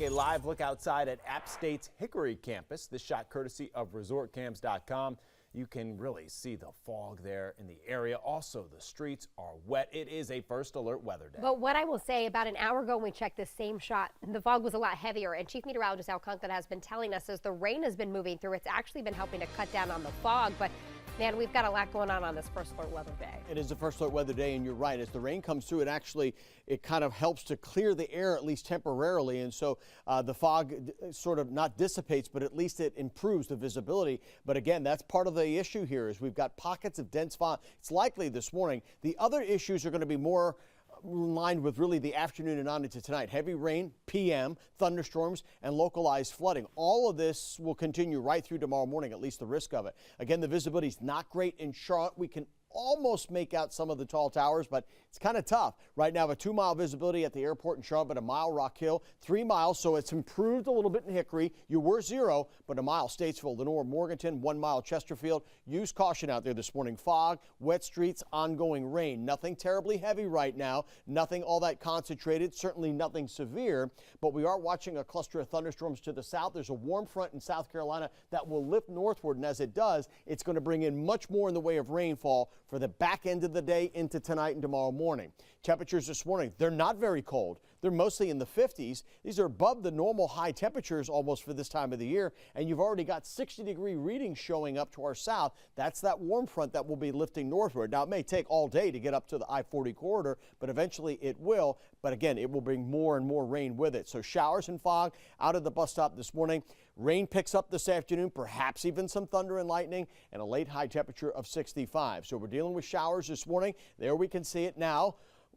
A live look outside at App State's Hickory campus. This shot courtesy of resortcams.com. You can really see the fog there in the area. Also, the streets are wet. It is a first alert weather day. But what I will say, about an hour ago when we checked this same shot, the fog was a lot heavier. And Chief Meteorologist Al Conklin has been telling us as the rain has been moving through, it's actually been helping to cut down on the fog. But man, we've got a lot going on this first alert weather day. It is a first alert weather day, and you're right. As the rain comes through, it kind of helps to clear the air, at least temporarily. And so the fog sort of not dissipates, but at least it improves the visibility. But again, that's part of the issue here is we've got pockets of dense fog. It's likely this morning. The other issues are going to be more in line with really the afternoon and on into tonight. Heavy rain, PM, thunderstorms, and localized flooding. All of this will continue right through tomorrow morning, at least the risk of it. Again, the visibility is not great in Charlotte. We can almost make out some of the tall towers, but it's kind of tough. Right now, a 2-mile visibility at the airport in Charlotte, but a mile Rock Hill, 3 miles, so it's improved a little bit in Hickory. You were 0, but a mile Statesville, Lenore, Morganton, 1 mile Chesterfield. Use caution out there this morning. Fog, wet streets, ongoing rain. Nothing terribly heavy right now, nothing all that concentrated, certainly nothing severe, but we are watching a cluster of thunderstorms to the south. There's a warm front in South Carolina that will lift northward, and as it does, it's going to bring in much more in the way of rainfall for the back end of the day into tonight and tomorrow morning. Temperatures this morning, they're not very cold. They're mostly in the 50s. These are above the normal high temperatures almost for this time of the year, and you've already got 60-degree readings showing up to our south. That's that warm front that will be lifting northward. Now, it may take all day to get up to the I-40 corridor, but eventually it will. But again, it will bring more and more rain with it. So showers and fog out at the bus stop this morning. Rain picks up this afternoon, perhaps even some thunder and lightning, and a late high temperature of 65. So we're dealing with showers this morning. There we can see it now.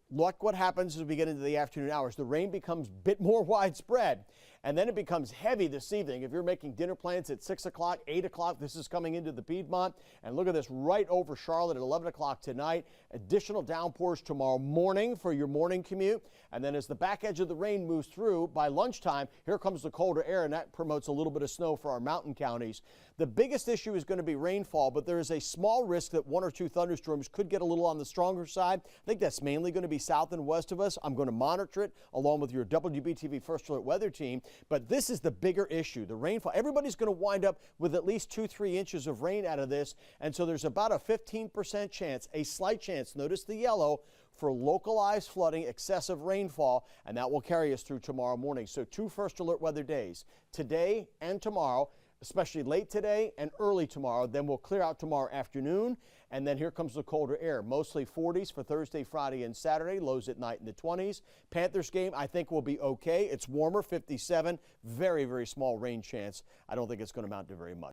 Look what happens as we get into the afternoon hours. The rain becomes a bit more widespread, and then it becomes heavy this evening. If you're making dinner plans at 6 o'clock, 8 o'clock, this is coming into the Piedmont. And look at this right over Charlotte at 11 o'clock tonight. Additional downpours tomorrow morning for your morning commute. And then as the back edge of the rain moves through, by lunchtime, here comes the colder air, and that promotes a little bit of snow for our mountain counties. The biggest issue is going to be rainfall, but there is a small risk that 1 or 2 thunderstorms could get a little on the stronger side. I think that's mainly going to be south and west of us. I'm going to monitor it along with your WBTV First Alert Weather team. But this is the bigger issue, the rainfall. Everybody's going to wind up with at least 2-3 inches of rain out of this. And so there's about a 15% chance, a slight chance, notice the yellow, for localized flooding, excessive rainfall, and that will carry us through tomorrow morning. So 2 first alert weather days, today and tomorrow, especially late today and early tomorrow. Then we'll clear out tomorrow afternoon, and then here comes the colder air. Mostly 40s for Thursday, Friday, and Saturday. Lows at night in the 20s. Panthers game, I think, will be okay. It's warmer, 57. Very, very small rain chance. I don't think it's going to amount to very much.